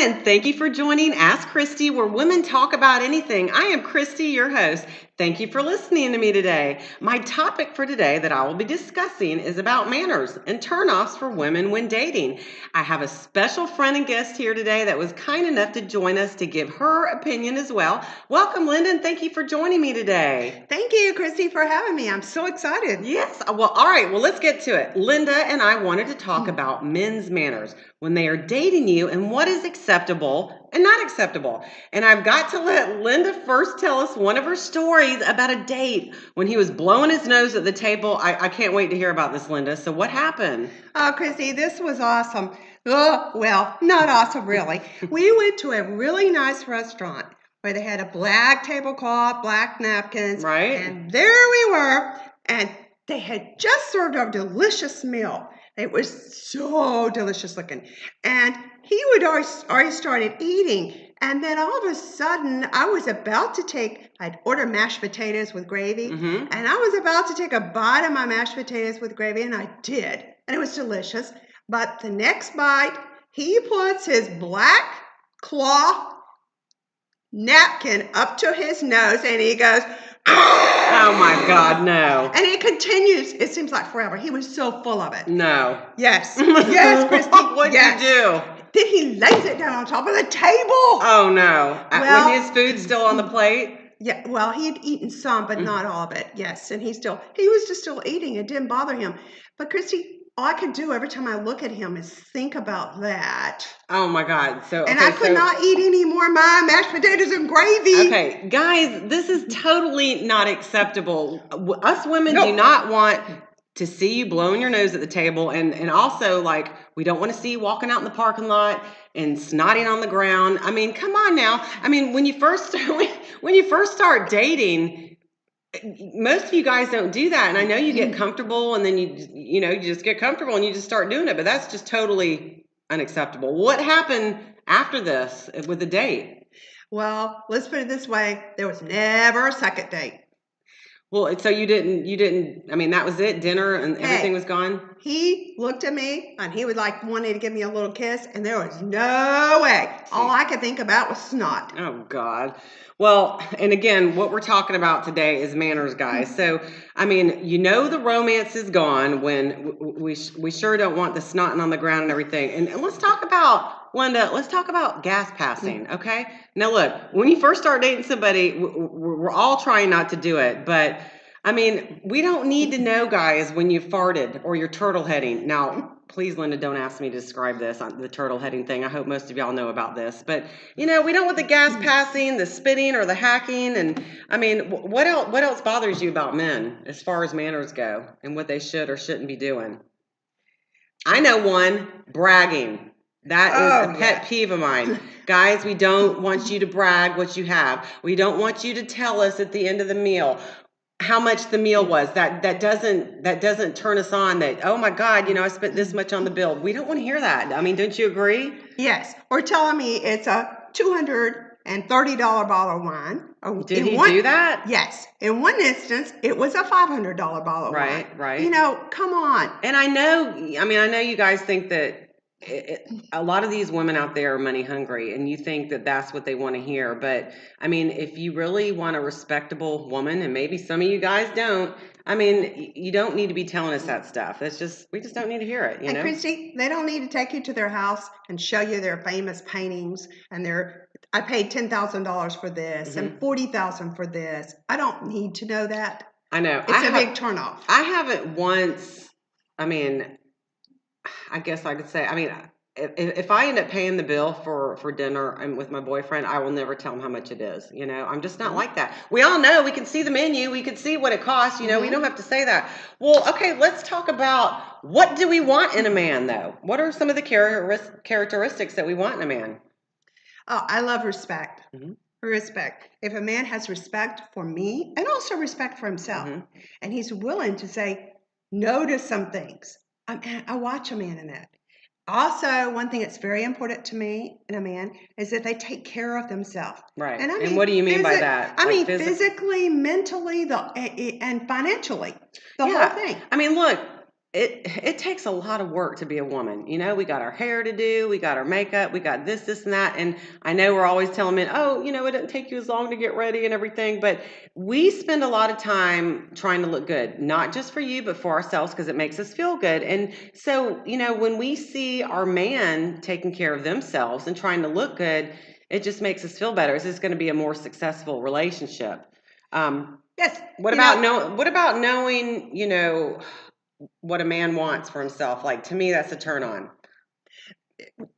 and thank you for joining Ask Kristi, where women talk about anything. I am Kristi, your host. Thank you for listening to me today. My topic for today that I will be discussing is about manners and turnoffs for women when dating. I have a special friend and guest here today that was kind enough to join us to give her opinion as well. Welcome, Linda, and thank you for joining me today. Thank you, Kristi, for having me. I'm so excited. Yes. Well, all right. Well, let's get to it. Linda and I wanted to talk about men's manners when they are dating you and what is acceptable and not acceptable. And I've got to let Linda first tell us one of her stories about a date when he was blowing his nose at the table. I can't wait to hear about this, Linda. So what happened? Oh, Kristi, this was awesome. Oh, well, not awesome, really. We went to a really nice restaurant where they had a black tablecloth, black napkins. Right. And there we were. And they had just served our delicious meal. It was so delicious looking. And he would already started eating. And then all of a sudden, I'd ordered mashed potatoes with gravy. Mm-hmm. And I was about to take a bite of my mashed potatoes with gravy, and I did. And it was delicious. But the next bite, he puts his black cloth napkin up to his nose, and he goes, Oh my God, no. And it continues. It seems like forever. He was so full of it. No. Yes. Yes, Kristi. What'd you do? Then he lays it down on top of the table. Oh no. Well, when his food's still on the plate? Yeah, well, he had eaten some, but not all of it. Yes, and he was just still eating. It didn't bother him. But Kristi, all I could do every time I look at him is think about that. Oh my God. And I could not eat any more of my mashed potatoes and gravy. Okay, guys, this is totally not acceptable. Us women No. do not want to see you blowing your nose at the table, and also, like, we don't want to see you walking out in the parking lot and snotting on the ground. I mean, come on now. I mean, when you first start dating, most of you guys don't do that, and I know you get comfortable, and then you just get comfortable and you just start doing it, but that's just totally unacceptable. What happened after this with the date? Well, let's put it this way: there was never a second date. Well, so you didn't, I mean, that was it, dinner, and everything was gone? He looked at me, and he was like wanting to give me a little kiss, and there was no way. All I could think about was snot. Oh, God. Well, and again, what we're talking about today is manners, guys. So, I mean, the romance is gone when we sure don't want the snotting on the ground and everything. And let's talk about, Linda, let's talk about gas passing, okay? Now, look, when you first start dating somebody, we're all trying not to do it, but I mean, we don't need to know, guys, when you farted or you're turtle heading. Now, please, Linda, don't ask me to describe this, the turtle heading thing. I hope most of y'all know about this. But, we don't want the gas passing, the spitting, or the hacking. And, I mean, what else bothers you about men as far as manners go and what they should or shouldn't be doing? I know one, bragging. That is a pet peeve of mine. Guys, we don't want you to brag what you have. We don't want you to tell us at the end of the meal how much the meal was. That doesn't turn us on. That, oh my God, I spent this much on the bill. We don't want to hear that. I mean, don't you agree? Yes. Or telling me it's a $230 bottle of wine. Did he do that? Yes. In one instance, it was a $500 bottle of wine. Right. Come on. And I know you guys think that a lot of these women out there are money hungry, and you think that that's what they want to hear. But I mean, if you really want a respectable woman, and maybe some of you guys don't, I mean, you don't need to be telling us that stuff. We just don't need to hear it. And Kristi, they don't need to take you to their house and show you their famous paintings and I paid $10,000 for this and $40,000 for this. I don't need to know that. I know. It's a big turnoff. I haven't once. I mean, I guess I could say, I mean, if I end up paying the bill for dinner and with my boyfriend, I will never tell him how much it is. I'm just not like that. We all know, we can see the menu. We can see what it costs. We don't have to say that. Well, okay, let's talk about what do we want in a man, though? What are some of the characteristics that we want in a man? Oh, I love respect. Respect. If a man has respect for me and also respect for himself, and he's willing to say no to some things, I watch a man in that. Also, one thing that's very important to me in a man is that they take care of themselves. Right. And what do you mean by that? I mean, physically, mentally, and financially, the whole thing. I mean, look, it takes a lot of work to be a woman. You know, we got our hair to do, we got our makeup, we got this and that. And I know we're always telling men, oh, you know, it didn't take you as long to get ready and everything. But we spend a lot of time trying to look good, not just for you, but for ourselves, because it makes us feel good. And so, you know, when we see our man taking care of themselves and trying to look good, it just makes us feel better. It's just going to be a more successful relationship. Yes. What about knowing, you know, what a man wants for himself? Like, to me, that's a turn on.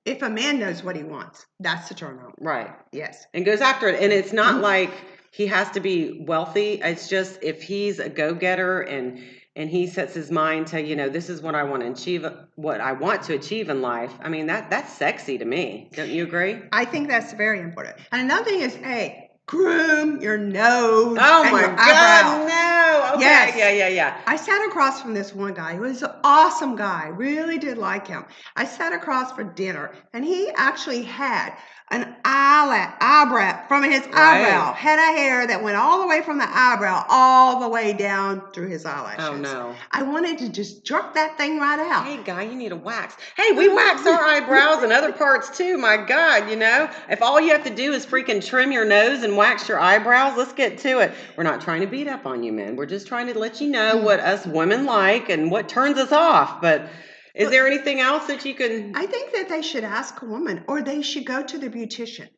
If a man knows what he wants, that's the turn on. Right. Yes. And goes after it. And it's not like he has to be wealthy. It's just if he's a go-getter and he sets his mind to, you know, this is what I want to achieve, what I want to achieve in life. I mean, that's sexy to me. Don't you agree? I think that's very important. And another thing is, hey, groom your nose Oh and my your God, eyebrows. no. Okay, Yes. yeah. I sat across from this one guy who was an awesome guy. Really did like him. I sat across for dinner, and he actually had an eyebrow from his eyebrow, head of hair that went all the way from the eyebrow all the way down through his eyelashes. Oh no. I wanted to just jerk that thing right out. Hey guy, you need a wax. Hey, we wax our eyebrows and other parts too. My God, you know, if all you have to do is freaking trim your nose and wax your eyebrows, let's get to it. We're not trying to beat up on you, men. We're just trying to let you know what us women like and what turns us off. But is there anything else that you can? I think that they should ask a woman, or they should go to the beautician,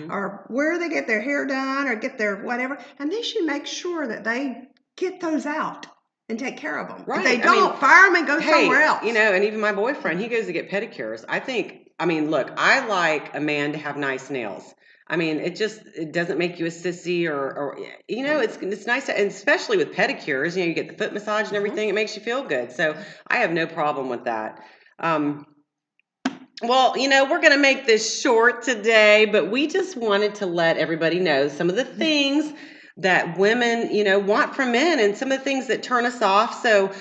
or where they get their hair done, or get their whatever, and they should make sure that they get those out and take care of them. Right. If they don't, fire them and go somewhere else. You know, and even my boyfriend, he goes to get pedicures. I mean, look, I like a man to have nice nails. I mean, it doesn't make you a sissy or you know, it's nice to, and especially with pedicures, you know, you get the foot massage and everything, it makes you feel good. So I have no problem with that. Well, you know, we're going to make this short today, but we just wanted to let everybody know some of the things that women, you know, want from men and some of the things that turn us off. So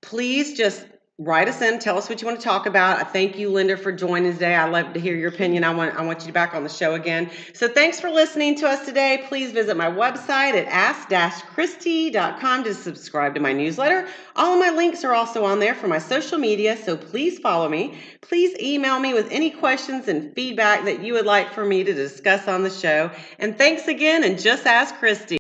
please just write us in, tell us what you want to talk about. I thank you, Linda, for joining us today. I love to hear your opinion. I want you back on the show again. So thanks for listening to us today. Please visit my website at ask-kristi.com to subscribe to my newsletter. All of my links are also on there for my social media, so please follow me. Please email me with any questions and feedback that you would like for me to discuss on the show. And thanks again, and just ask Kristi.